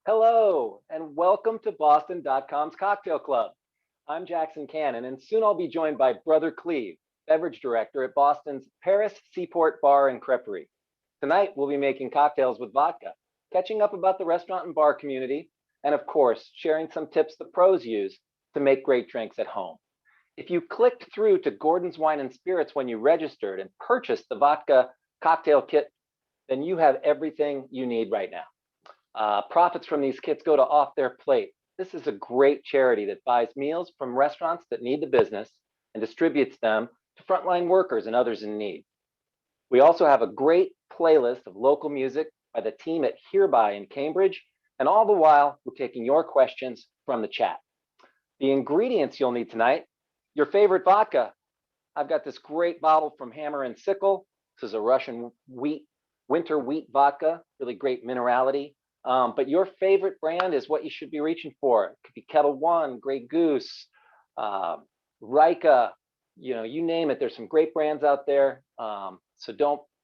Hello, and welcome to Boston.com's Cocktail Club. I'm Jackson Cannon, and soon I'll be joined by Brother Cleve, beverage director at Boston's Paris Seaport Bar and Creperie. Tonight, we'll be making cocktails with vodka, catching up about the restaurant and bar community, and of course, sharing some tips the pros use to make great drinks at home. If you clicked through to Gordon's Wine and Spirits when you registered and purchased the vodka cocktail kit, then you have everything you need right now. Profits from these kits go to Off Their Plate. This is a great charity that buys meals from restaurants that need the business and distributes them to frontline workers and others in need. We also have a great playlist of local music by the team at Hereby in Cambridge, and all the while, we're taking your questions from the chat. The ingredients you'll need tonight: your favorite vodka. I've got this great bottle from Hammer and Sickle. This is a Russian winter wheat vodka, really great minerality. But your favorite brand is what you should be reaching for. It could be Kettle One, Grey Goose, Rika, you name it. There's some great brands out there. So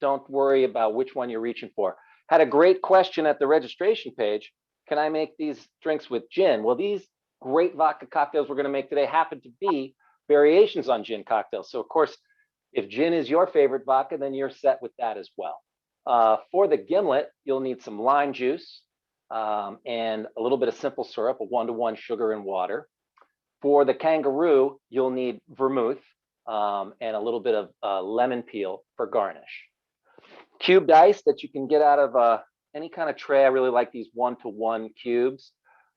don't worry about which one you're reaching for. Had a great question at the registration page. Can I make these drinks with gin? Well, these great vodka cocktails we're going to make today happen to be variations on gin cocktails. So of course, if gin is your favorite vodka, then you're set with that as well. For the gimlet, you'll need some lime juice, and a little bit of simple syrup, a 1-to-1 sugar and water. For the kangaroo, you'll need vermouth and a little bit of lemon peel for garnish. Cubed ice that you can get out of any kind of tray. I really like these 1-to-1 cubes.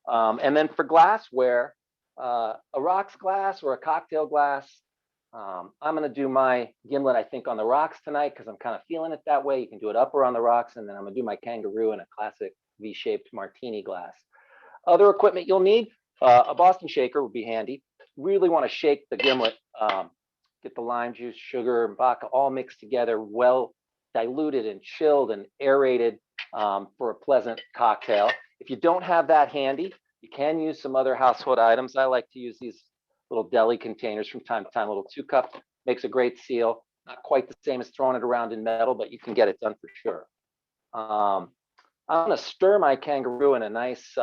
And then for glassware, a rocks glass or a cocktail glass. I'm going to do my gimlet, I think, on the rocks tonight because I'm kind of feeling it that way. You can do it up or on the rocks, and then I'm going to do my kangaroo in a classic V-shaped martini glass. Other equipment you'll need, a Boston shaker would be handy. Really want to shake the gimlet, get the lime juice, sugar, and vodka all mixed together, well diluted and chilled and aerated for a pleasant cocktail. If you don't have that handy, you can use some other household items. I like to use these little deli containers from time to time. A little 2-cup makes a great seal. Not quite the same as throwing it around in metal, but you can get it done for sure. I'm going to stir my kangaroo in a nice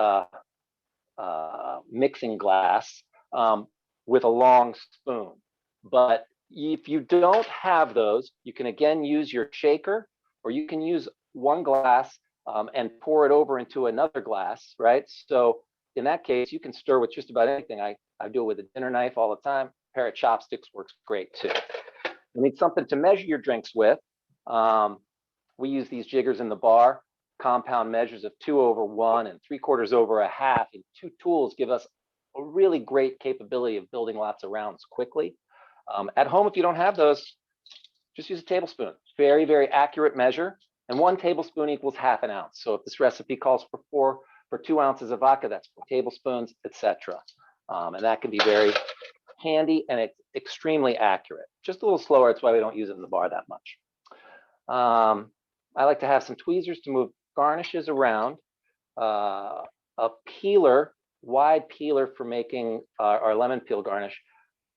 mixing glass with a long spoon. But if you don't have those, you can again use your shaker, or you can use one glass and pour it over into another glass, right? So in that case, you can stir with just about anything. I do it with a dinner knife all the time. A pair of chopsticks works great too. You need something to measure your drinks with. We use these jiggers in the bar. Compound measures of 2/1 and 3/4/2, and 2 tools give us a really great capability of building lots of rounds quickly. At home, if you don't have those, just use a tablespoon. Very, very accurate measure, and 1 tablespoon equals ½ an ounce. So if this recipe calls for 2 ounces of vodka, that's 4 tablespoons, etc. And that can be very handy, and it's extremely accurate. Just a little slower. That's why we don't use it in the bar that much. I like to have some tweezers to move garnishes around, a peeler, wide peeler for making our lemon peel garnish,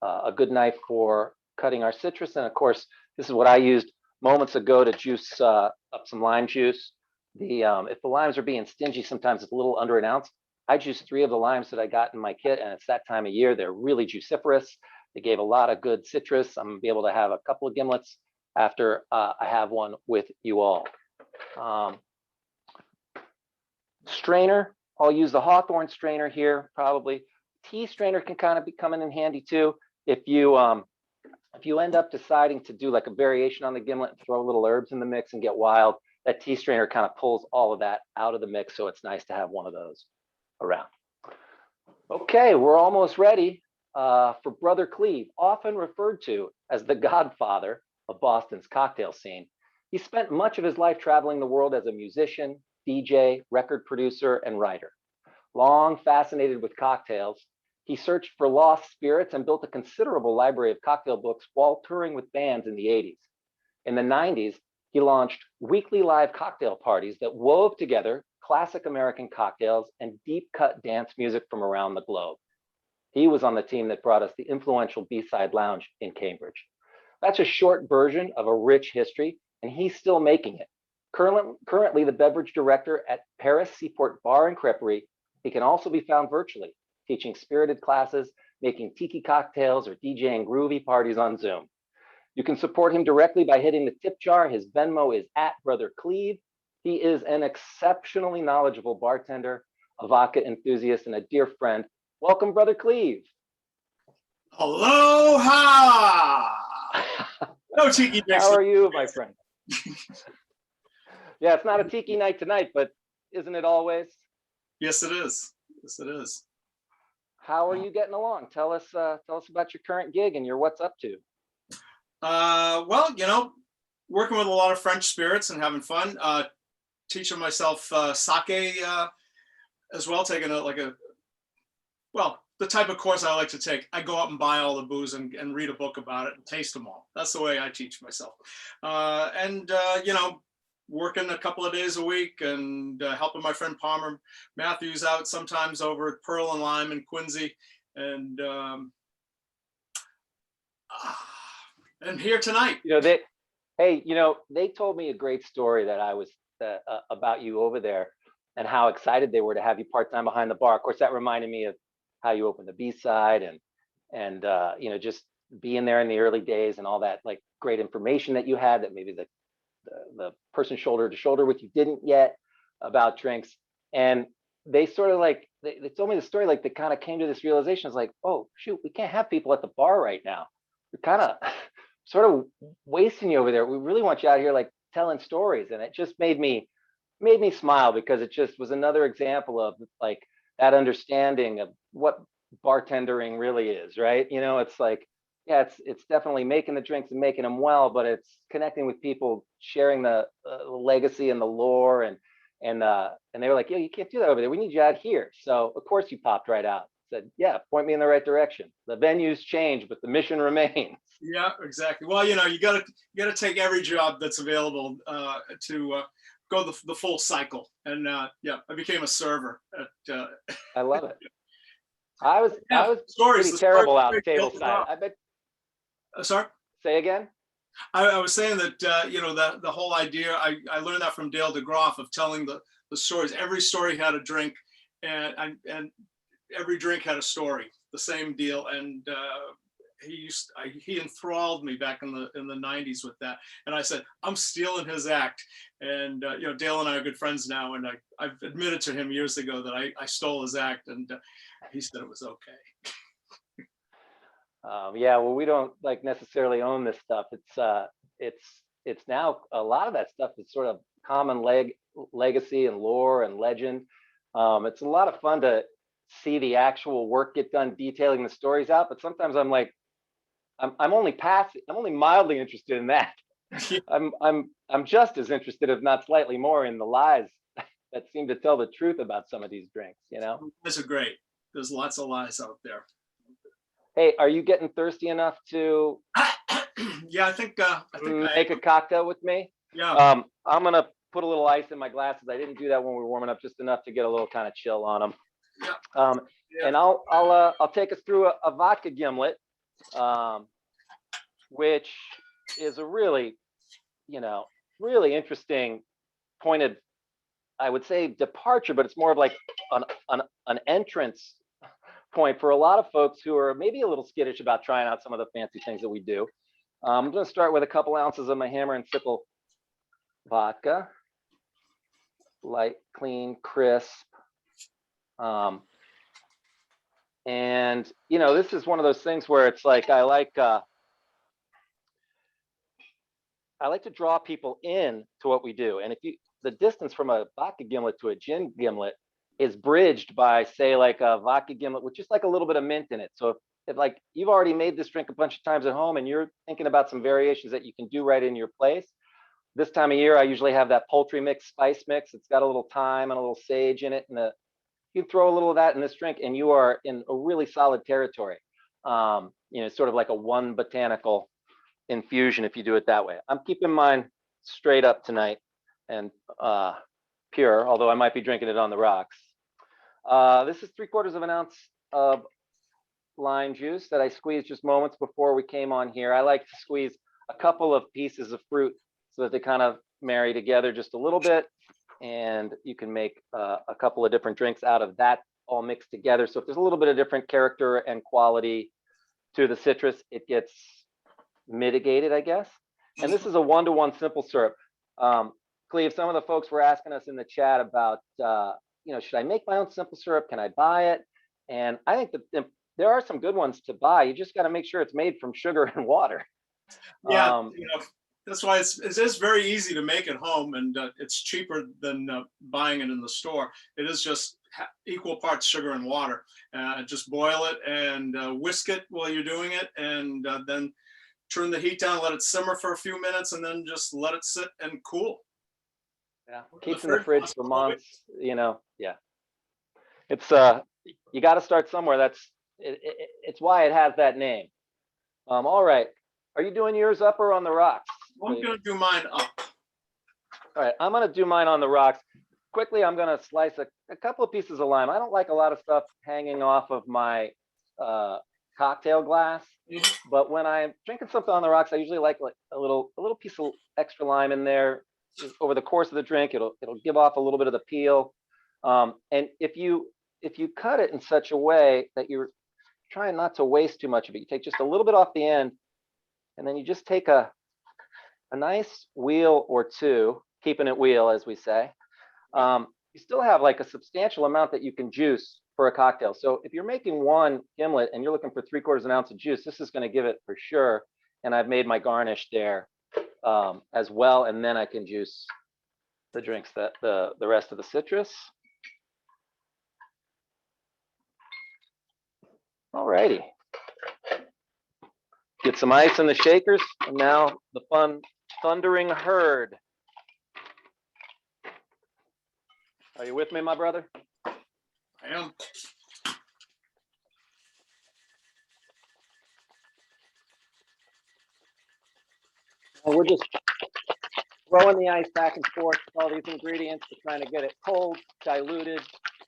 a good knife for cutting our citrus, and of course, this is what I used moments ago to juice up some lime juice. If the limes are being stingy, sometimes it's a little under an ounce. I juiced 3 of the limes that I got in my kit, and it's that time of year. They're really juiciferous. They gave a lot of good citrus. I'm gonna be able to have a couple of gimlets after I have one with you all. Strainer, I'll use the Hawthorne strainer here, probably. Tea strainer can kind of be coming in handy too. If you end up deciding to do like a variation on the gimlet and throw little herbs in the mix and get wild, that tea strainer kind of pulls all of that out of the mix, so it's nice to have one of those around. Okay, we're almost ready for Brother Cleve, often referred to as the godfather of Boston's cocktail scene. He spent much of his life traveling the world as a musician, DJ, record producer, and writer. Long fascinated with cocktails, he searched for lost spirits and built a considerable library of cocktail books while touring with bands in the 80s. In the 90s, he launched weekly live cocktail parties that wove together classic American cocktails and deep-cut dance music from around the globe. He was on the team that brought us the influential B-Side Lounge in Cambridge. That's a short version of a rich history, and he's still making it. Currently the beverage director at Paris Seaport Bar and Creperie. He can also be found virtually, teaching spirited classes, making tiki cocktails, or DJing groovy parties on Zoom. You can support him directly by hitting the tip jar. His Venmo is at Brother Cleve. He is an exceptionally knowledgeable bartender, a vodka enthusiast, and a dear friend. Welcome, Brother Cleve. Aloha! No tiki next. How are you, my friend? Yeah, it's not a tiki night tonight, but isn't it always? Yes, it is. Yes, it is. How are you getting along? Tell us about your current gig and your what's up to. Well, working with a lot of French spirits and having fun. Teaching myself sake as well, taking the type of course I like to take. I go out and buy all the booze and read a book about it and taste them all. That's the way I teach myself. Working a couple of days a week and helping my friend Palmer Matthews out sometimes over at Pearl and Lime in Quincy. And here tonight. They told me a great story that I was about you over there and how excited they were to have you part-time behind the bar. Of course, that reminded me of how you opened the B-side and just being there in the early days and all that like great information that you had that maybe the person shoulder to shoulder with you didn't yet about drinks. And they sort of like they told me the story like they kind of came to this realization. It's like, oh shoot, we can't have people at the bar right now. We're kind of sort of wasting you over there. We really want you out here like telling stories. And it just made me smile because it just was another example of like that understanding of what bartendering really is, right? It's like, yeah, it's definitely making the drinks and making them well, but it's connecting with people, sharing the legacy and the lore, and they were like, yeah, you can't do that over there. We need you out here. So of course you popped right out. Said, yeah, point me in the right direction. The venues change, but the mission remains. Yeah, exactly. Well, you gotta take every job that's available to go the full cycle. And I became a server at. I love it. I was pretty terrible out table side. I bet. Sorry. Say again. I was saying that the whole idea. I learned that from Dale DeGroff of telling the stories. Every story had a drink, and every drink had a story. The same deal, and he enthralled me back in the 90s with that. And I said, I'm stealing his act. And Dale and I are good friends now, and I've admitted to him years ago that I stole his act, and he said it was okay. Well, we don't like necessarily own this stuff. It's now a lot of that stuff is sort of common legacy and lore and legend. It's a lot of fun to see the actual work get done detailing the stories out, but sometimes I'm like, I'm only mildly interested in that. I'm just as interested, if not slightly more, in the lies that seem to tell the truth about some of these drinks. Those are great. There's lots of lies out there. Hey, are you getting thirsty enough to yeah, I think make a cocktail with me? Yeah. I'm gonna put a little ice in my glasses. I didn't do that when we were warming up, just enough to get a little kind of chill on them. Yeah. And I'll take us through a vodka gimlet, which is a really interesting pointed, I would say, departure, but it's more of like an entrance point for a lot of folks who are maybe a little skittish about trying out some of the fancy things that we do. I'm going to start with a couple ounces of my Hammer and Sickle vodka, light, clean, crisp. And this is one of those things where it's like I like to draw people in to what we do. And the distance from a vodka gimlet to a gin gimlet is bridged by, say, like a vodka gimlet with just like a little bit of mint in it. So if like you've already made this drink a bunch of times at home and you're thinking about some variations that you can do right in your place, this time of year I usually have that poultry mix, spice mix. It's got a little thyme and a little sage in it, and you throw a little of that in this drink and you are in a really solid territory. Sort of like a one botanical infusion if you do it that way. I'm keeping mine straight up tonight and pure, although I might be drinking it on the rocks. This is 3/4 of an ounce of lime juice that I squeezed just moments before we came on here. I like to squeeze a couple of pieces of fruit so that they kind of marry together just a little bit. And you can make a couple of different drinks out of that all mixed together. So if there's a little bit of different character and quality to the citrus, it gets mitigated, I guess. And this is a 1-to-1 simple syrup. Cleve, some of the folks were asking us in the chat about, should I make my own simple syrup? Can I buy it? And I think that there are some good ones to buy. You just got to make sure it's made from sugar and water. Yeah, that's why it is very easy to make at home, and it's cheaper than buying it in the store. It is just equal parts sugar and water. Just boil it and whisk it while you're doing it, and then turn the heat down, let it simmer for a few minutes, and then just let it sit and cool. Yeah, keeps in the fridge for months. Yeah. It's you got to start somewhere. It's why it has that name. All right. Are you doing yours up or on the rocks? I'm going to do mine up. All right, I'm going to do mine on the rocks. Quickly, I'm going to slice a couple of pieces of lime. I don't like a lot of stuff hanging off of my cocktail glass, but when I'm drinking something on the rocks, I usually like a little piece of extra lime in there. Over the course of the drink, it'll give off a little bit of the peel. And if you cut it in such a way that you're trying not to waste too much of it, you take just a little bit off the end, and then you just take a nice wheel or two, keeping it wheel, as we say. You still have like a substantial amount that you can juice for a cocktail. So if you're making one gimlet and you're looking for 3/4 ounce of juice, this is going to give it for sure. And I've made my garnish there as well. And then I can juice the drinks, the rest of the citrus. All righty. Get some ice in the shakers, and now the fun thundering herd. Are you with me, my brother? I am. Well, we're just throwing the ice back and forth with all these ingredients. We're trying to get it cold, diluted,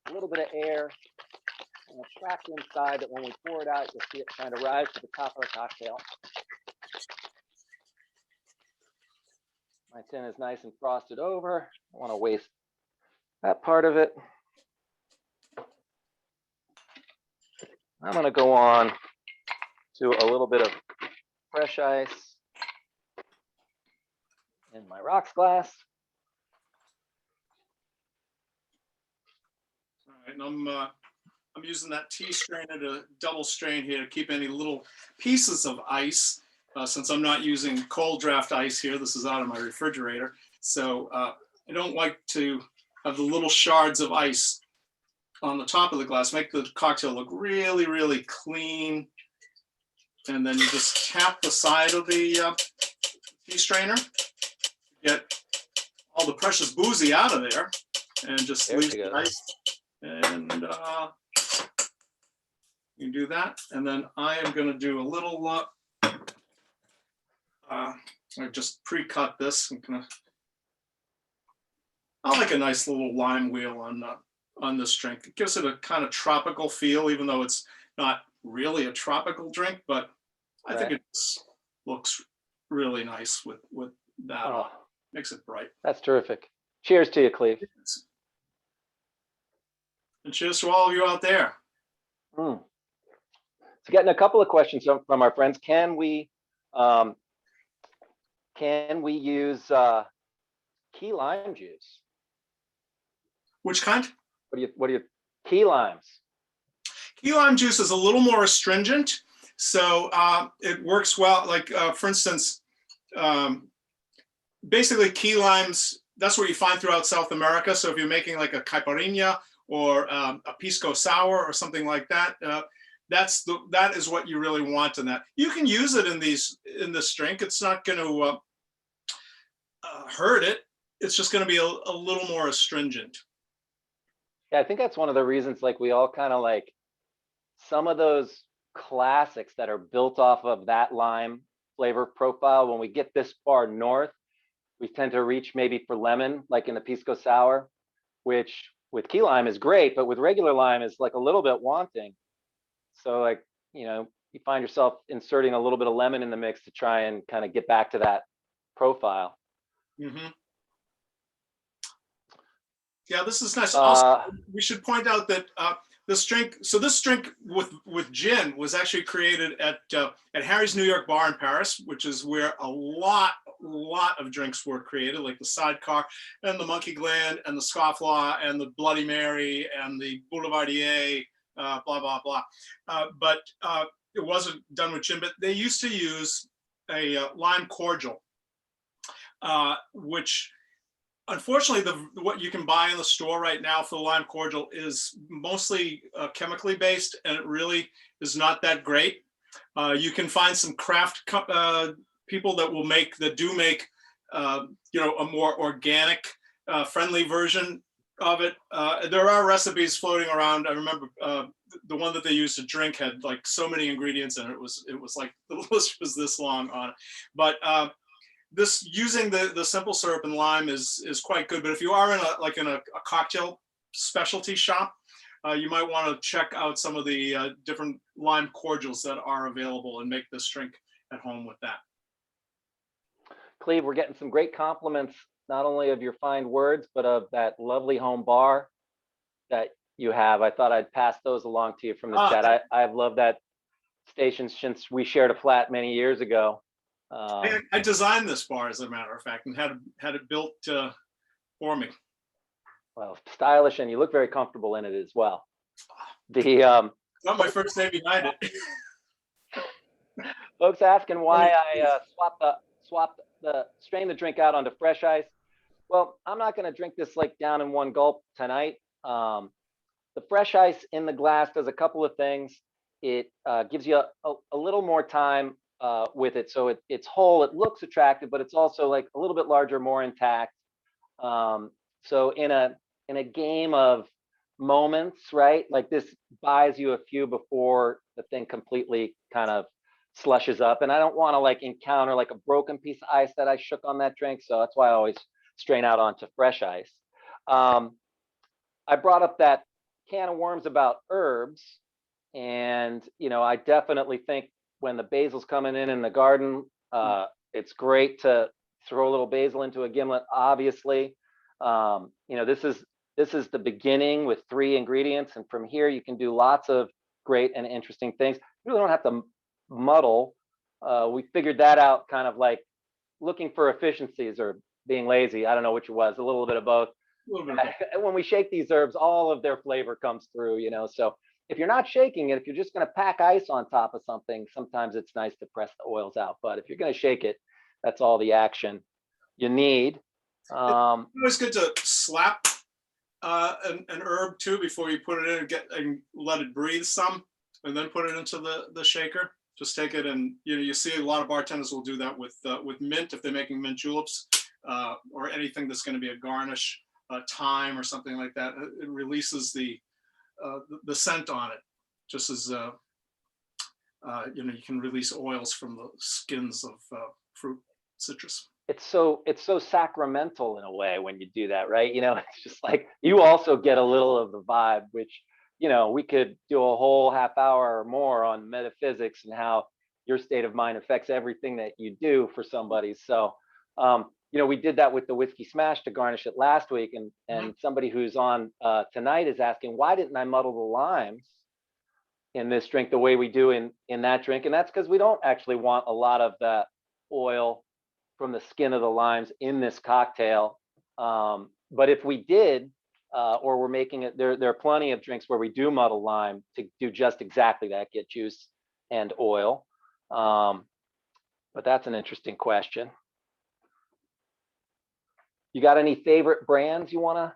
a little bit of air, and it's trapped inside that when we pour it out, you'll see it kind of rise to the top of the cocktail. My tin is nice and frosted over. I don't want to waste that part of it. I'm going to go on to a little bit of fresh ice in my rocks glass. All right, and I'm using that tea strainer to double strain here to keep any little pieces of ice. Since I'm not using cold draft ice here, this is out of my refrigerator. So I don't like to have the little shards of ice on the top of the glass. Make the cocktail look really, really clean. And then you just tap the side of the tea strainer, get all the precious boozy out of there, and just leave the ice. And you do that. And then I am going to do a little, I just pre-cut this. I like a nice little lime wheel on this drink. It gives it a kind of tropical feel, even though it's not really a tropical drink, but I think it looks really nice with that. Oh, makes it bright. That's terrific. Cheers to you, Cleve. And cheers to all of you out there. So getting a couple of questions from our friends. Can we use key lime juice? Which kind? What do you key limes? Key lime juice is a little more astringent, so it works well. Like for instance, basically key limes, that's what you find throughout South America. So if you're making like a caipirinha or a pisco sour or something like that, that is what you really want in that. You can use it in this drink. It's not going to hurt it. It's just going to be a little more astringent. Yeah, I think that's one of the reasons, like, we all kind of like some of those classics that are built off of that lime flavor profile. When we get this far north, we tend to reach maybe for lemon, like in the pisco sour, which with key lime is great, but with regular lime is like a little bit wanting. So like you find yourself inserting a little bit of lemon in the mix to try and kind of get back to that profile. Mm-hmm. Yeah, this is nice. Also, we should point out that this drink with gin was actually created at Harry's New York Bar in Paris, which is where a lot of drinks were created, like the Sidecar and the Monkey Gland and the Scofflaw and the Bloody Mary and the Boulevardier, blah, blah, blah. But it wasn't done with gin, but they used to use a lime cordial, which unfortunately, what you can buy in the store right now for the lime cordial is mostly chemically based, and it really is not that great. You can find some craft people that do make a more organic, friendly version of it. There are recipes floating around. I remember the one that they used to drink had like so many ingredients, and it was like the list was this long on it. But this using the simple syrup and lime is quite good. But if you are in a cocktail specialty shop, you might want to check out some of the different lime cordials that are available and make this drink at home with that. Cleve, we're getting some great compliments, not only of your fine words, but of that lovely home bar that you have. I thought I'd pass those along to you from the chat. I've loved that station since we shared a flat many years ago. I designed this bar, as a matter of fact, and had it built for me. Well, stylish, and you look very comfortable in it as well. Not my first day behind it. Folks asking why I strain the drink out onto fresh ice. Well, I'm not going to drink this like down in one gulp tonight. The fresh ice in the glass does a couple of things. It gives you a little more time with it, so it's whole. It looks attractive, but it's also like a little bit larger, more intact. So in a game of moments, right? Like this buys you a few before the thing completely kind of slushes up. And I don't want to like encounter like a broken piece of ice that I shook on that drink. So that's why I always strain out onto fresh ice. I brought up that can of worms about herbs, and I definitely think when the basil's coming in the garden, it's great to throw a little basil into a gimlet. Obviously, this is the beginning with 3 ingredients, and from here you can do lots of great and interesting things. You really don't have to muddle. We figured that out kind of like looking for efficiencies or being lazy. I don't know which it was, a little bit of both. When we shake these herbs, all of their flavor comes through, so if you're not shaking it, if you're just going to pack ice on top of something, sometimes it's nice to press the oils out. But if you're going to shake it, that's all the action you need. It's always good to slap an herb too before you put it in and let it breathe some, and then put it into the shaker. Just take it, and you see a lot of bartenders will do that with mint if they're making mint juleps or anything that's going to be a garnish, thyme or something like that. It releases the scent on it, just as you can release oils from the skins of fruit, citrus. It's so sacramental in a way when you do that, right? It's just like you also get a little of the vibe, which we could do a whole half hour or more on metaphysics and how your state of mind affects everything that you do for somebody. So we did that with the whiskey smash to garnish it last week, and somebody who's on tonight is asking, why didn't I muddle the limes in this drink the way we do in that drink? And that's because we don't actually want a lot of that oil from the skin of the limes in this cocktail. But if we did, or we're making it, there are plenty of drinks where we do muddle lime to do just exactly that, get juice and oil. But that's an interesting question. You got any favorite brands you want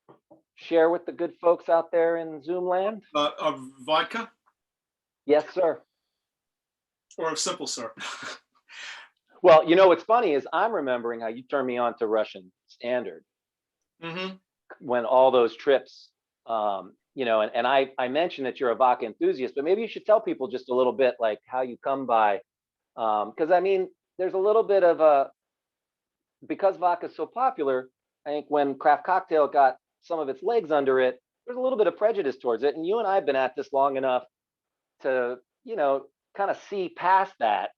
to share with the good folks out there in Zoom land? Of vodka? Yes, sir. Or of simple syrup? Well, what's funny is I'm remembering how you turned me on to Russian Standard when all those trips, and I mentioned that you're a vodka enthusiast, but maybe you should tell people just a little bit like how you come by, because there's a little bit of because vodka is so popular. I think when craft cocktail got some of its legs under it, there's a little bit of prejudice towards it, and you and I have been at this long enough to kind of see past that.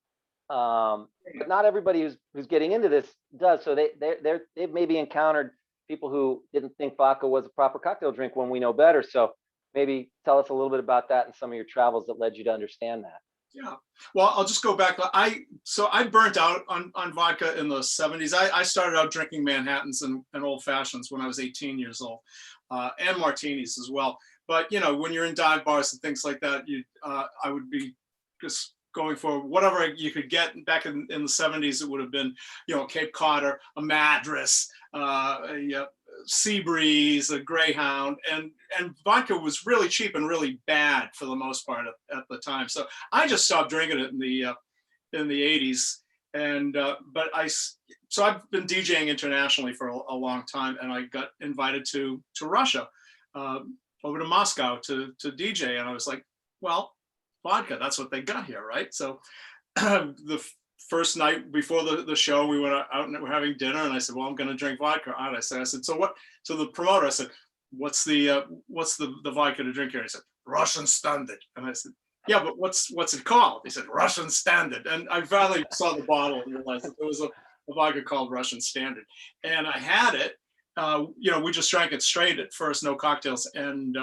But not everybody who's getting into this does. So they've maybe encountered people who didn't think vodka was a proper cocktail drink when we know better. So maybe tell us a little bit about that and some of your travels that led you to understand that. Yeah. Well, I'll just go back. I burnt out on vodka in the 70s. I started out drinking Manhattans and old fashions when I was 18 years old, and martinis as well. But when you're in dive bars and things like that, I would be just going for whatever you could get. Back in the 70s, it would have been Cape Cod, a Madras, a Sea Breeze, a Greyhound, and vodka was really cheap and really bad for the most part at the time. So I just stopped drinking it in the 80s, and so I've been DJing internationally for a long time, and I got invited to Russia, over to Moscow to DJ, and I was like, well, vodka, that's what they got here, right? So the first night before the show, we went out and we're having dinner, and I said, well, I'm going to drink vodka. And I said, so what? So the promoter, I said, what's the vodka to drink here? And he said, Russian Standard. And I said, yeah, but what's it called? He said, Russian Standard. And I finally saw the bottle and realized that there was a vodka called Russian Standard. And I had it, we just drank it straight at first, no cocktails, and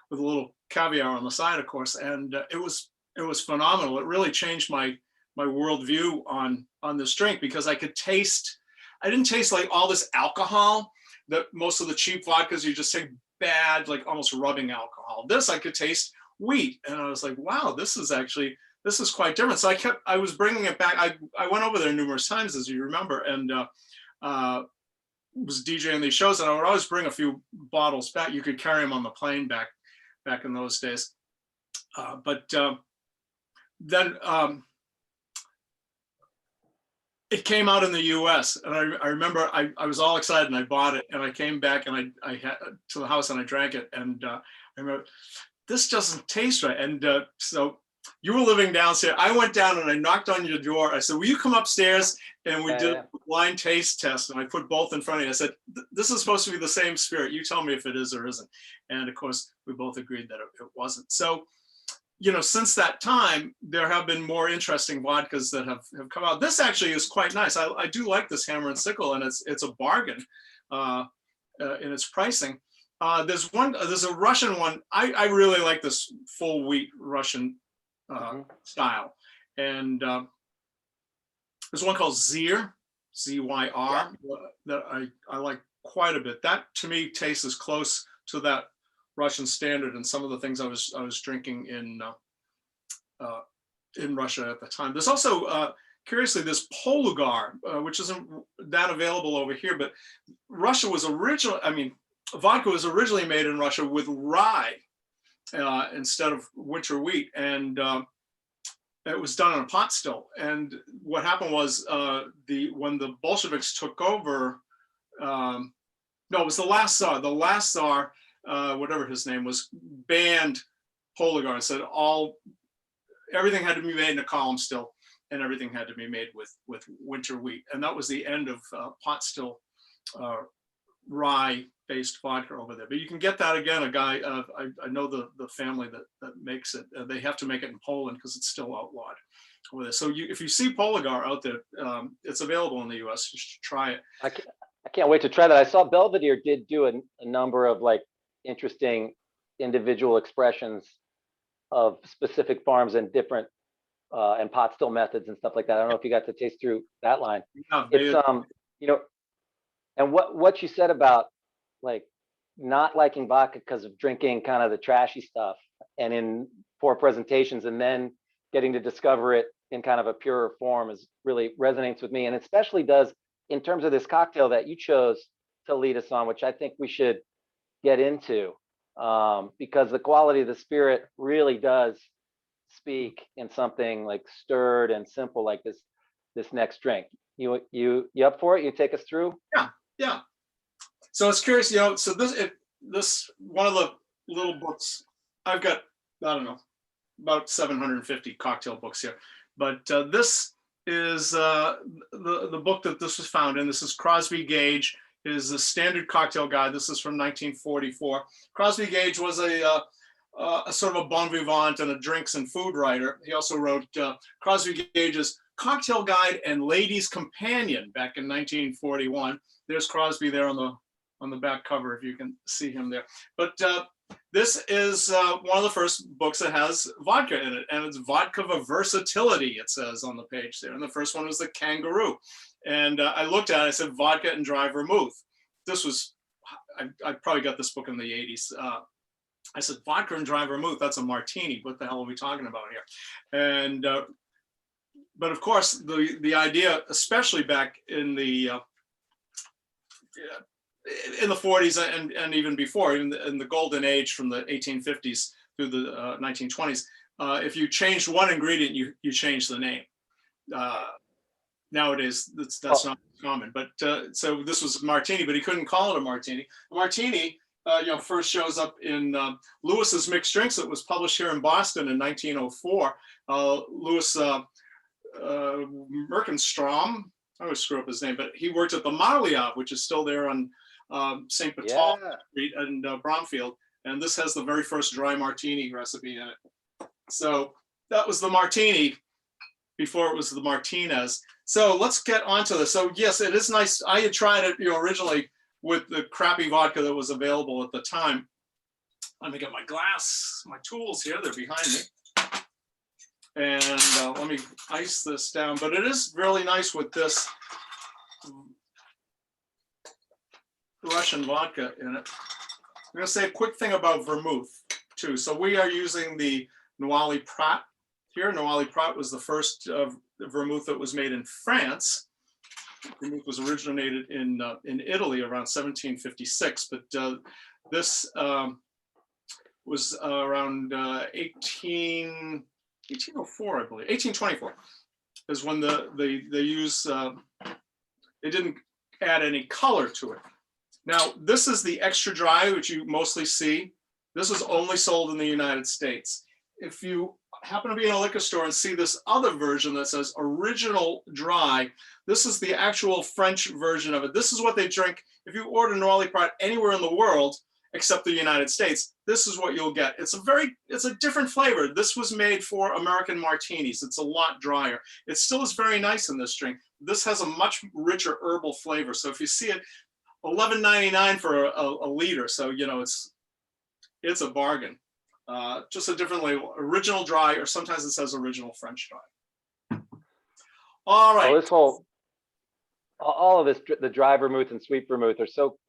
with a little caviar on the side, of course. And it was phenomenal. It really changed my worldview on this drink, because I didn't taste like all this alcohol that most of the cheap vodkas, you just take bad, like almost rubbing alcohol. This, I could taste wheat. And I was like, wow, this is quite different. So I was bringing it back. I went over there numerous times, as you remember, and was DJing these shows, and I would always bring a few bottles back. You could carry them on the plane back in those days. But then it came out in the US, and I remember I was all excited, and I bought it, and I came back and I had to the house and I drank it, and I remember, this doesn't taste right. And so you were living downstairs. I went down and I knocked on your door. I said, will you come upstairs? And we did a blind taste test, and I put both in front of you. I said, this is supposed to be the same spirit. You tell me if it is or isn't. And of course, we both agreed that it wasn't. So, since that time, there have been more interesting vodkas that have come out. This actually is quite nice. I do like this Hammer and Sickle, and it's a bargain in its pricing. There's a Russian one. I really like this full wheat Russian style. And there's one called Zyr, Z-Y-R, that I like quite a bit. That to me tastes as close to that Russian Standard and some of the things I was drinking in Russia at the time. There's also curiously this Polugar, which isn't that available over here, but vodka was originally made in Russia with rye instead of winter wheat, and it was done on a pot still. And what happened was when the Bolsheviks took over, it was the last Tsar. The last Tsar, whatever his name was, banned Polugar and said everything had to be made in a column still, and everything had to be made with winter wheat. And that was the end of pot still rye-based vodka over there. But you can get that again. A guy, I know the family that makes it. They have to make it in Poland because it's still outlawed over there. So if you see Polugar out there, it's available in the U.S. You should try it. I can't wait to try that. I saw Belvedere did do a number of like interesting individual expressions of specific farms and different and pot still methods and stuff like that. I don't know if you got to taste through that line. No, it's and what you said about like not liking vodka because of drinking kind of the trashy stuff and in poor presentations, and then getting to discover it in kind of a purer form is really resonates with me, and especially does in terms of this cocktail that you chose to lead us on, which I think we should get into, because the quality of the spirit really does speak in something like stirred and simple like this next drink. You up for it? You take us through? Yeah. So it's curious, so this one of the little books, I've got, I don't know, about 750 cocktail books here, but this is the book that this was found in. This is Crosby Gage. It is the Standard Cocktail Guide. This is from 1944. Crosby Gage was a a sort of a bon vivant and a drinks and food writer. He also wrote Crosby Gage's Cocktail Guide and Ladies' Companion back in 1941. There's Crosby there on the back cover, if you can see him there. But this is one of the first books that has vodka in it, and it's vodka of versatility, it says on the page there. And the first one was the Kangaroo. And I looked at it, I said, vodka and dry vermouth. This was, I probably got this book in the 80s. I said, vodka and dry vermouth, that's a martini. What the hell are we talking about here? And, but of course, the idea, especially back in the 40s and even before, in the golden age from the 1850s through the 1920s, if you changed one ingredient, you changed the name. Nowadays, that's not common. But so this was martini, but he couldn't call it a martini. A martini, first shows up in Lewis's Mixed Drinks that was published here in Boston in 1904. Lewis Merkenstrom, I always screw up his name, but he worked at the Marliave, which is still there on St. Paul Street and Bromfield. And this has the very first dry martini recipe in it. So that was the martini before it was the Martinez. So let's get onto this. So yes, it is nice. I had tried it, originally with the crappy vodka that was available at the time. Let me get my glass, my tools here. They're behind me. And let me ice this down. But it is really nice with this Russian vodka in it. I'm going to say a quick thing about vermouth too. So we are using the Noilly Prat here. Noilly Prat was the first vermouth that was made in France. Vermouth was originated in Italy around 1756, but this was around 1804, I believe. 1824 is when they use. They didn't add any color to it. Now, this is the extra dry, which you mostly see. This is only sold in the United States. If you happen to be in a liquor store and see this other version that says original dry, this is the actual French version of it. This is what they drink. If you order Noilly Prat anywhere in the world, except the United States, this is what you'll get. It's a different flavor. This was made for American martinis. It's a lot drier. It still is very nice in this drink. This has a much richer herbal flavor. So if you see it, $11.99 for a liter. So, it's a bargain. Just a different label, original dry, or sometimes it says original French dry. All right. So all of this, the dry vermouth and sweet vermouth are so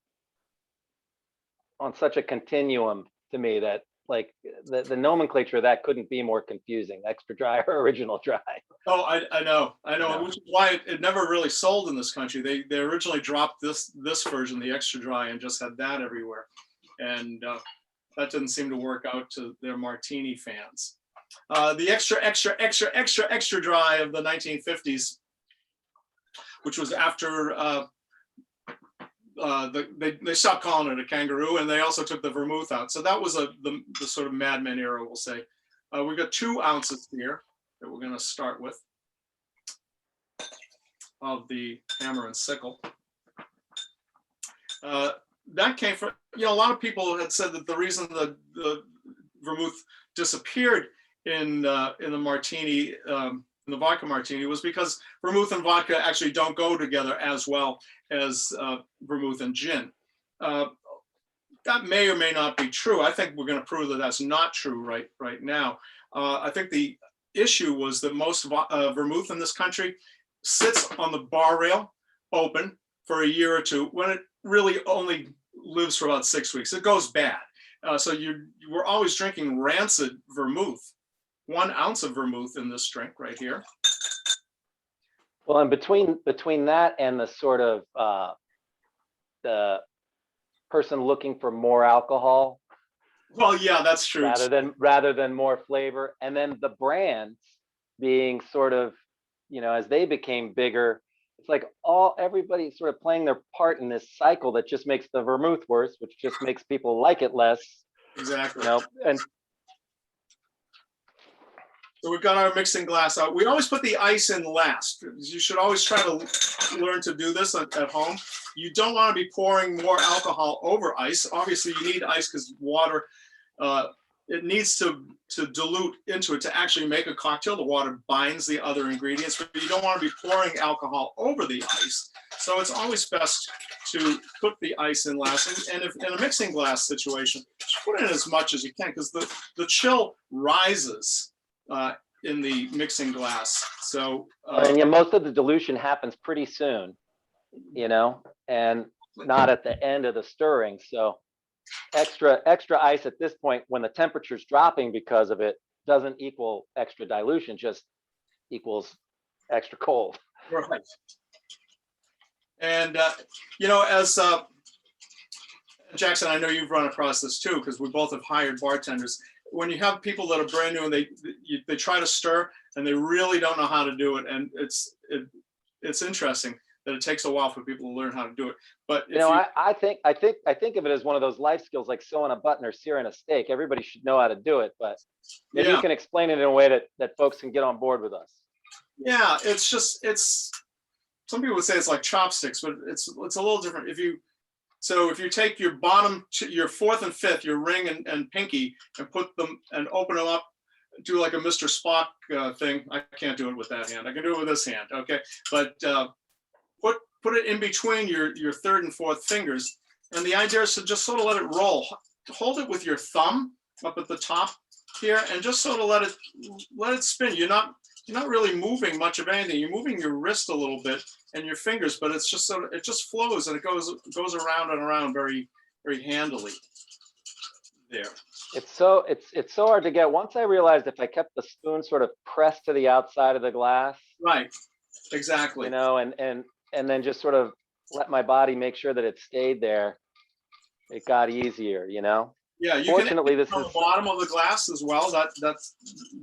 on such a continuum to me that like the nomenclature of that couldn't be more confusing. Extra dry or original dry. Oh, I know, which is why it never really sold in this country. They originally dropped this version, the extra dry, and just had that everywhere. And that didn't seem to work out to their martini fans. The extra dry of the 1950s, which was after they stopped calling it a Kangaroo, and they also took the vermouth out. So that was the sort of Mad Men era, we'll say. We've got 2 ounces here that we're going to start with of the Hammer and Sickle. That came from, a lot of people had said that the reason the vermouth disappeared in the martini, in the vodka martini, was because vermouth and vodka actually don't go together as well as vermouth and gin. That may or may not be true. I think we're going to prove that that's not true right now. I think the issue was that most vermouth in this country sits on the bar rail open for a year or two, when it really only lives for about 6 weeks. It goes bad. So you were always drinking rancid vermouth. 1 ounce of vermouth in this drink right here. Well, and between that and the sort of the person looking for more alcohol. Well, yeah, that's true. Rather than more flavor, and then the brands being sort of, as they became bigger, it's like everybody sort of playing their part in this cycle that just makes the vermouth worse, which just makes people like it less. Exactly. And so we've got our mixing glass out. We always put the ice in last. You should always try to learn to do this at home. You don't want to be pouring more alcohol over ice. Obviously, you need ice because water it needs to dilute into it to actually make a cocktail. The water binds the other ingredients, but you don't want to be pouring alcohol over the ice. So it's always best to put the ice in last. And if in a mixing glass situation, put in as much as you can, because the chill rises in the mixing glass. So and yeah, most of the dilution happens pretty soon, and not at the end of the stirring. So extra ice at this point, when the temperature's dropping because of it, doesn't equal extra dilution, just equals extra cold. right. And as Jackson, I know you've run across this too, because we both have hired bartenders. When you have people that are brand new and they try to stir and they really don't know how to do it, and it's interesting that it takes a while for people to learn how to do it. But I think of it as one of those life skills, like sewing a button or searing a steak. Everybody should know how to do it, but maybe you can explain it in a way that folks can get on board with us. Yeah, it's some people would say it's like chopsticks, but it's a little different. If you take your bottom, your fourth and fifth, your ring and pinky, and put them and open them up, do like a Mr. Spock thing. I can't do it with that hand. I can do it with this hand. Okay, but put it in between your third and fourth fingers, and the idea is to just sort of let it roll. Hold it with your thumb up at the top here, and just sort of let it spin. You're not really moving much of anything. You're moving your wrist a little bit and your fingers, but it's just it just flows and it goes around and around very, very handily. There. It's so hard to get. Once I realized if I kept the spoon sort of pressed to the outside of the glass, right, exactly, and then just sort of let my body make sure that it stayed there, it got easier. Yeah, you fortunately, can this on is the bottom of the glass as well.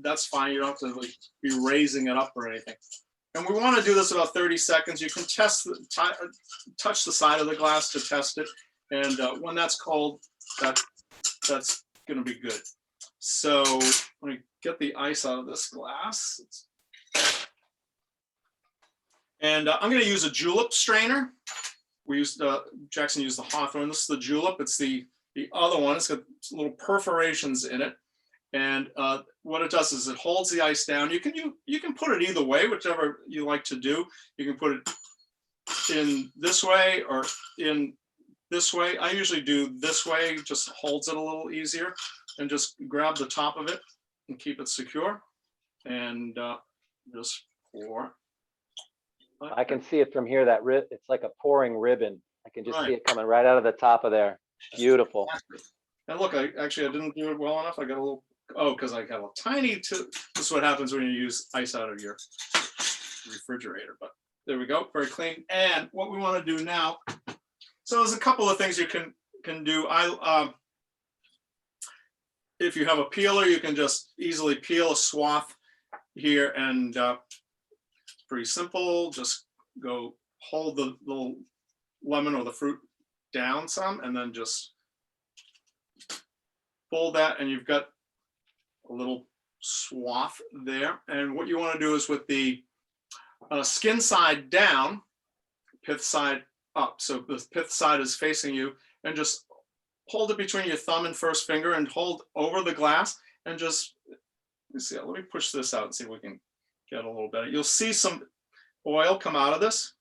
That's fine. You don't have to be raising it up or anything. And we want to do this about 30 seconds. You can touch the side of the glass to test it, and when that's cold, that's going to be good. So let me get the ice out of this glass, and I'm going to use a julep strainer. Jackson used the Hawthorne. This is the julep. It's the other one. It's got little perforations in it, and what it does is it holds the ice down. You can put it either way, whichever you like to do. You can put it in this way or in this way. I usually do this way, just holds it a little easier, and just grab the top of it and keep it secure, and just pour. I can see it from here. It's like a pouring ribbon. I can just Right. see it coming right out of the top of there. Beautiful. And look, I didn't do it well enough. I got a little, because I got a tiny, this is what happens when you use ice out of your refrigerator. But there we go, very clean. And what we want to do now, so there's a couple of things you can do. If you have a peeler, you can just easily peel a swath here, and it's pretty simple. Just hold the little lemon or the fruit down some, and then just fold that, and you've got a little swath there. And what you want to do is with the skin side down, pith side up. So the pith side is facing you, and just hold it between your thumb and first finger and hold over the glass, and just, let me push this out and see if we can get a little better. You'll see some oil come out of this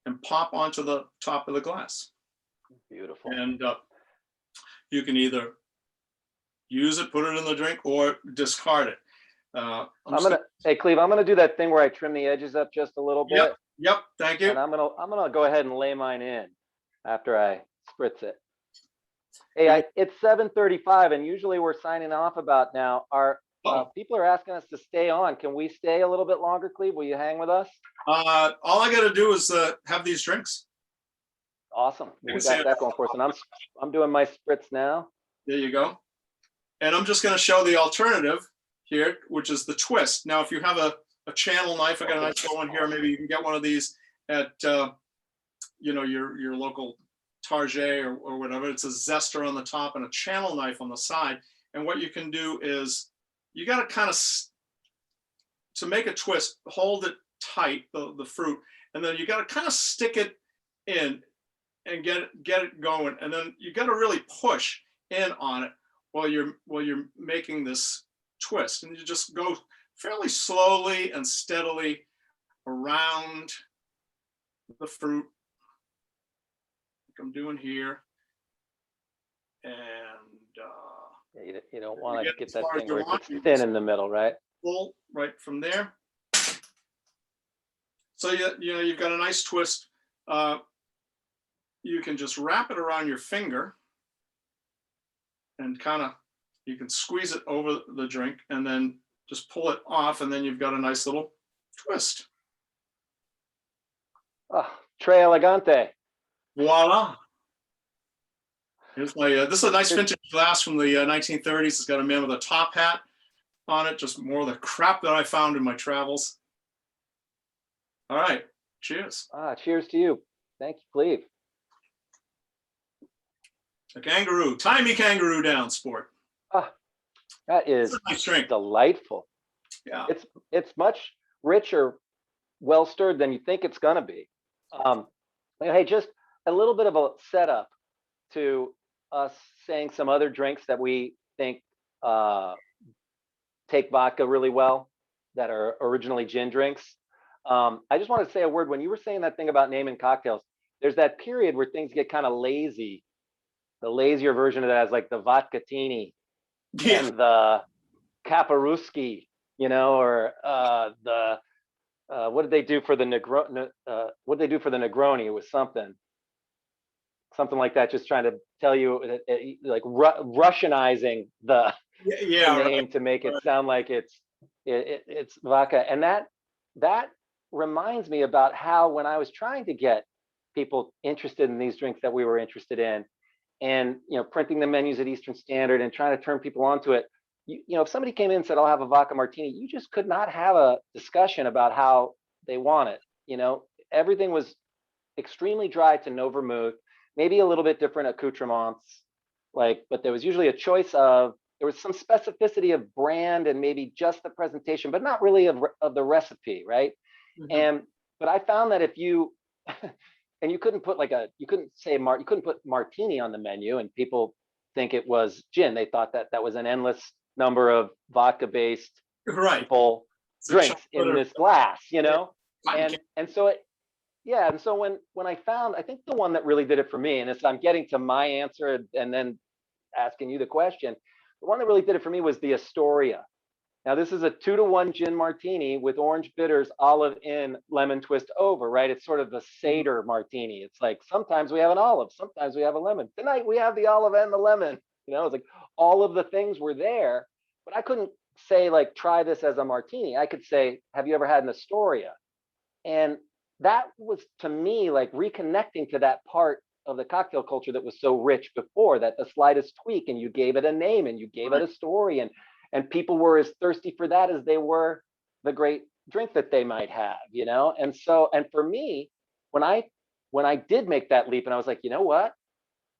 and pop onto the top of the glass. Beautiful. And you can either use it, put it in the drink, or discard it. Hey Cleve, I'm gonna do that thing where I trim the edges up just a little bit. Yep. Thank you. And I'm gonna go ahead and lay mine in after I spritz it. Hey, it's 7:35, and usually we're signing off about now. People are asking us to stay on. Can we stay a little bit longer, Cleve? Will you hang with us? All I got to do is have these drinks. Awesome. We got that going for us, and I'm doing my spritz now. There you go. And I'm just going to show the alternative here, which is the twist. Now, if you have a channel knife, I got a nice one here. Maybe you can get one of these at your local Target or whatever. It's a zester on the top and a channel knife on the side. And what you can do is you got to kind of, to make a twist, hold it tight, the fruit, and then you got to kind of stick it in and get it going. And then you got to really push in on it while you're making this twist, and you just go fairly slowly and steadily around the fruit, like I'm doing here, and You don't want to get as that far as thing you where it want, gets you thin just in the middle, right? pull right from there. So you've got a nice twist. You can just wrap it around your finger and you can squeeze it over the drink and then just pull it off, and then you've got a nice little twist. Oh, Tre Elegante. Voila. Here's my, this is a nice vintage glass from the 1930s. It's got a man with a top hat on it, just more of the crap that I found in my travels. All right, cheers. Cheers to you. Thank you, Cleve. A kangaroo, tie me kangaroo down, sport. That is a nice drink. Delightful. Yeah. It's much richer, well stirred than you think it's gonna be. Hey, just a little bit of a setup to us saying some other drinks that we think take vodka really well, that are originally gin drinks. I just want to say a word. When you were saying that thing about naming cocktails, there's that period where things get kind of lazy. The lazier version of that is like the vodkatini and the Kaparuski, or the what did they do for the what did they do for the Negroni? It was something like that. Just trying to tell you, like Russianizing the name right. to make it sound like it's vodka. And that reminds me about how, when I was trying to get people interested in these drinks that we were interested in, and printing the menus at Eastern Standard and trying to turn people onto it, if somebody came in and said, I'll have a vodka martini, you just could not have a discussion about how they want it. Everything was extremely dry to no vermouth, maybe a little bit different accoutrements, but there was usually a choice of, there was some specificity of brand and maybe just the presentation, but not really of the recipe, right? Mm-hmm. But I found that if you and you couldn't put you couldn't put martini on the menu and people think it was gin. They thought that was an endless number of vodka-based simple drinks in this glass, and so and so when I found, I think the one that really did it for me, and I'm getting to my answer and then asking you the question, the one that really did it for me was the Astoria. Now, this is a 2-to-1 gin martini with orange bitters, olive in, lemon twist over, right? It's sort of the Seder martini. It's like, sometimes we have an olive, sometimes we have a lemon. Tonight we have the olive and the lemon. It's like all of the things were there, but I couldn't say, try this as a martini. I could say, have you ever had an Astoria? And that was, to me, like reconnecting to that part of the cocktail culture that was so rich before, that the slightest tweak and you gave it a name and you gave it a story, and people were as thirsty for that as they were the great drink that they might have, And so, and for me, when I did make that leap and I was like, you know what,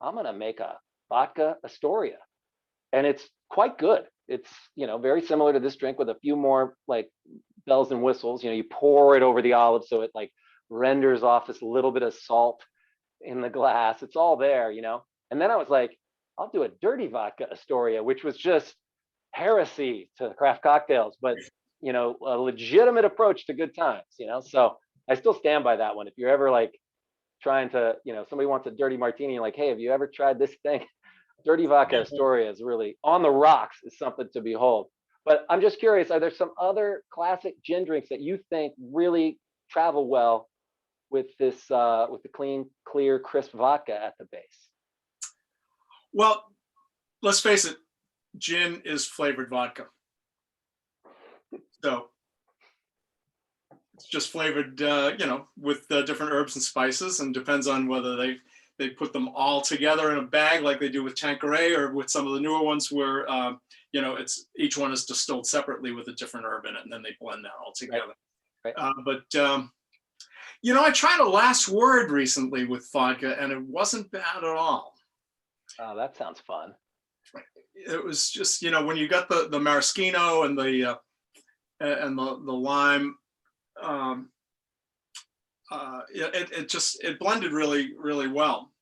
I'm going to make a vodka Astoria, and it's quite good. It's, very similar to this drink with a few more bells and whistles. You pour it over the olive, so it renders off this little bit of salt in the glass. It's all there, And then I was like, I'll do a dirty vodka Astoria, which was just heresy to craft cocktails, but a legitimate approach to good times. So I still stand by that one. If you're ever trying to, somebody wants a dirty martini, you're like, hey, have you ever tried this thing? Dirty vodka Astoria is really on the rocks, is something to behold. But I'm just curious, are there some other classic gin drinks that you think really travel well with this, with the clean, clear, crisp vodka at the base? Well, let's face it, gin is flavored vodka. So it's just flavored, with different herbs and spices, and depends on whether they put them all together in a bag like they do with Tanqueray, or with some of the newer ones where, it's each one is distilled separately with a different herb in it, and then they blend that all together. Right. I tried a last word recently with vodka, and it wasn't bad at all. Oh, that sounds fun. It was just, when you got the maraschino and the lime, it blended really, really well.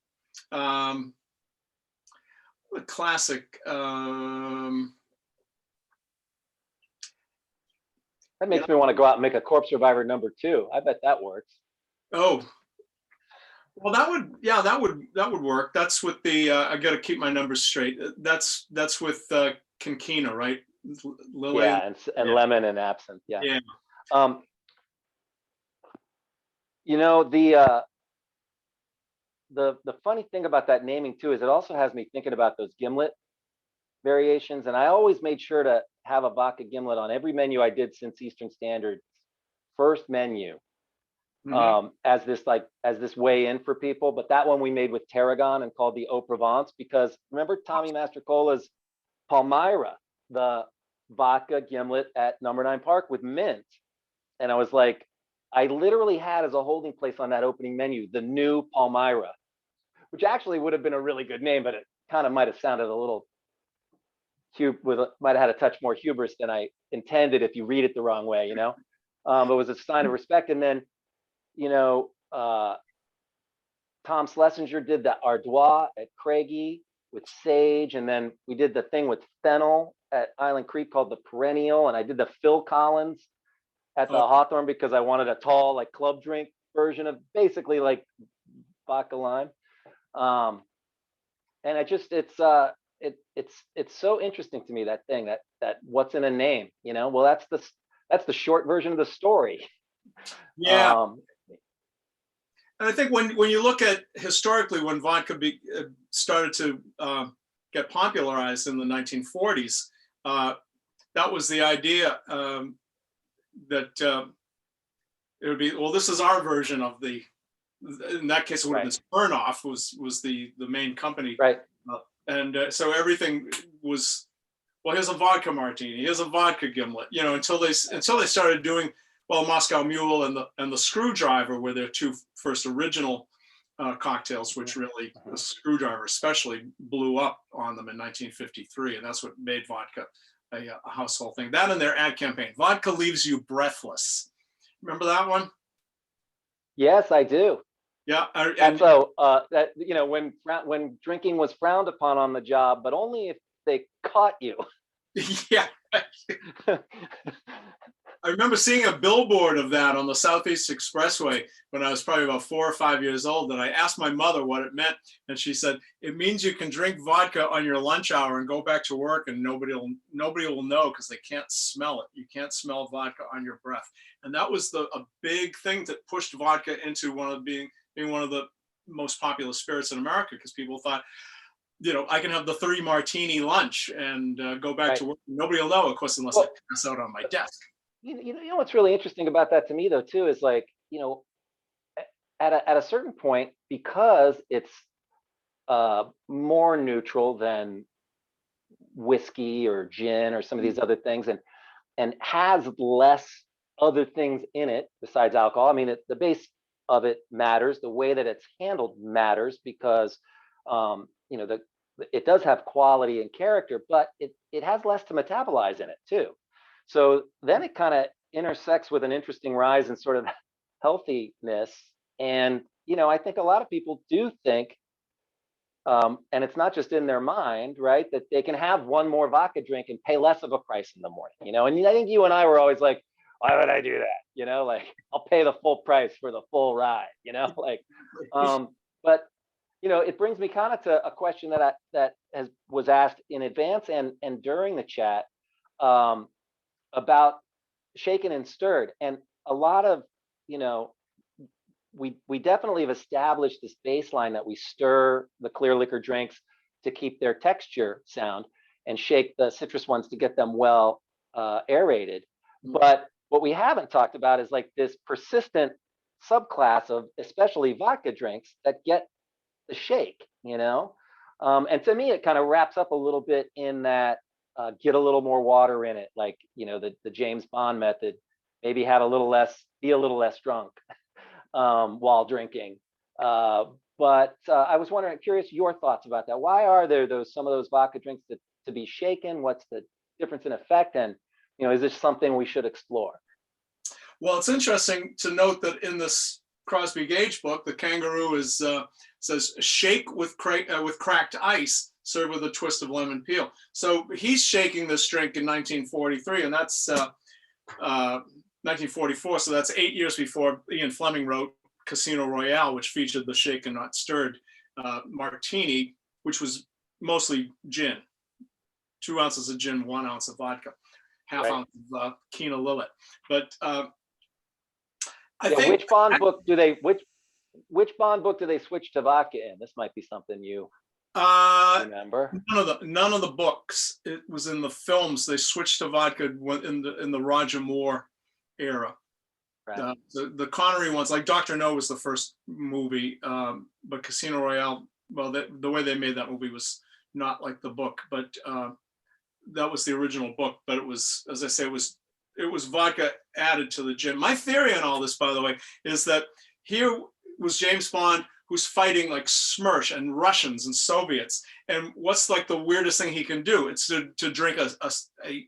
a classic. That makes me want to go out and make a Corpse Survivor #2. I bet that works. Oh, well, that would work. That's with the. I got to keep my numbers straight. That's with Quinquina, right? Lily. Yeah, and yeah. lemon and absinthe. Yeah. Yeah. You know, the funny thing about that naming too is it also has me thinking about those gimlet variations, and I always made sure to have a vodka gimlet on every menu I did since Eastern Standard first menu, as this way in for people. But that one we made with tarragon and called the Eau Provence, because remember Tommy Mastrocola's Palmyra, the vodka gimlet at Number 9 Park with mint, and I was like, I literally had as a holding place on that opening menu the new Palmyra, which actually would have been a really good name, but it kind of might have sounded a little might have had a touch more hubris than I intended if you read it the wrong way, you know. But it was a sign of respect. And then, you know, Tom Schlesinger did the Ardois at Craigie with sage, and then we did the thing with fennel at Island Creek called the Perennial, and I did the Phil Collins at the Hawthorne because I wanted a tall, like club drink version of basically like vodka lime. And it's so interesting to me, that thing, that what's in a name, you know. Well, that's the short version of the story. Yeah. And I think when you look at historically when vodka started to get popularized in the 1940s, that was the idea, that it would be, well, this is our version of the. In that case, it would have been Smirnoff was the main company, right? And so everything was, well, here's a vodka martini, here's a vodka gimlet, you know, until they started doing, well, Moscow Mule and the Screwdriver were their two first original cocktails, which really, the Screwdriver especially, blew up on them in 1953, and that's what made vodka a household thing. That and their ad campaign, vodka leaves you breathless. Remember that one? Yes, I do. Yeah, and so that, you know, when drinking was frowned upon on the job, but only if they caught you. Yeah. I remember seeing a billboard of that on the Southeast Expressway when I was probably about 4 or 5 years old, and I asked my mother what it meant, and she said, it means you can drink vodka on your lunch hour and go back to work and nobody will know because they can't smell it. You can't smell vodka on your breath. And that was a big thing that pushed vodka into being one of the most popular spirits in America, because people thought, you know, I can have the 3 martini lunch and go back to work. Nobody will know, of course, unless I pass out on my desk. You know what's really interesting about that to me, though, too, is like, you know, at a certain point, because it's more neutral than whiskey or gin or some of these other things, and has less other things in it besides alcohol. I mean, the base of it matters. The way that it's handled matters, because you know, it does have quality and character, but it has less to metabolize in it too. So then it kind of intersects with an interesting rise in sort of healthiness. And, you know, I think a lot of people do think, and it's not just in their mind, right, that they can have one more vodka drink and pay less of a price in the morning, you know. And I think you and I were always like, why would I do that? You know, like, I'll pay the full price for the full ride, you know, like, but, you know, it brings me kind of to a question that was asked in advance and during the chat, about shaken and stirred. And a lot of, you know, we definitely have established this baseline that we stir the clear liquor drinks to keep their texture sound, and shake the citrus ones to get them well aerated. But what we haven't talked about is like this persistent subclass of especially vodka drinks that get the shake, you know. And to me, it kind of wraps up a little bit in that get a little more water in it, like, you know, the James Bond method, maybe be a little less drunk while drinking. But I was curious your thoughts about that. Why are there some of those vodka drinks to be shaken? What's the difference in effect? And, you know, is this something we should explore? Well, it's interesting to note that in this Crosby Gage book, the kangaroo says shake with cracked ice served with a twist of lemon peel. So he's shaking this drink in 1943, and that's 1944. So that's 8 years before Ian Fleming wrote Casino Royale, which featured the shaken not stirred martini, which was mostly gin, 2 ounces of gin, 1 ounce of vodka, half ounce of Kina Lillet. But I think which Bond book do they switch to vodka in? This might be something you remember. None of the books. It was in the films. They switched to vodka in the Roger Moore era. Right. The Connery ones, like Dr. No was the first movie, but Casino Royale, well, the way they made that movie was not like the book, but that was the original book. But it was, as I say, it was vodka added to the gin. My theory on all this, by the way, is that here was James Bond who's fighting like Smersh and Russians and Soviets, and what's like the weirdest thing he can do? It's to drink a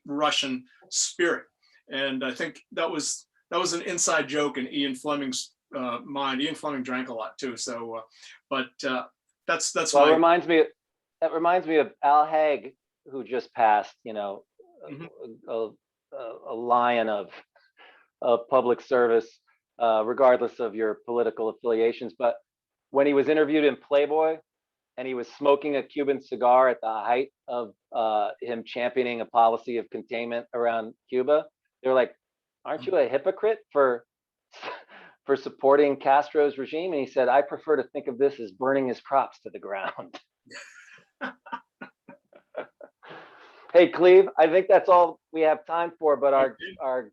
Russian spirit, and I think that was an inside joke in Ian Fleming's mind. Ian Fleming drank a lot too, so that's well, my. That reminds me of Al Haig, who just passed. A lion of public service, regardless of your political affiliations. But when he was interviewed in Playboy, and he was smoking a Cuban cigar at the height of him championing a policy of containment around Cuba, they were like, "Aren't you a hypocrite for supporting Castro's regime?" And he said, "I prefer to think of this as burning his crops to the ground." Hey, Cleve, I think that's all we have time for, but our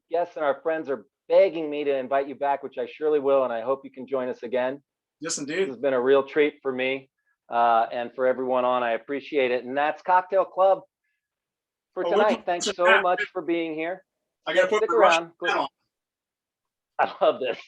guests and our friends are begging me to invite you back, which I surely will, and I hope you can join us again. Yes, indeed. This has been a real treat for me and for everyone on. I appreciate it. And that's Cocktail Club for tonight. Thanks so much for being here. I got to put Stick my around. Russian hat on. I love this.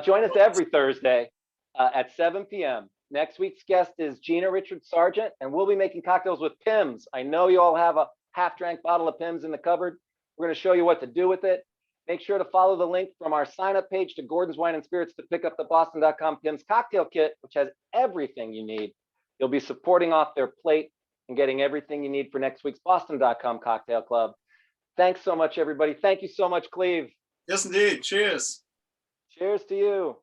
Join us every Thursday at 7 p.m. Next week's guest is Gina Richard Sargent, and we'll be making cocktails with Pimm's. I know you all have a half-drank bottle of Pimm's in the cupboard. We're going to show you what to do with it. Make sure to follow the link from our sign-up page to Gordon's Wine and Spirits to pick up the Boston.com Pimm's cocktail kit, which has everything you need. You'll be supporting off their plate and getting everything you need for next week's Boston.com Cocktail Club. Thanks so much, everybody. Thank you so much, Cleve. Yes, indeed. Cheers. Cheers to you.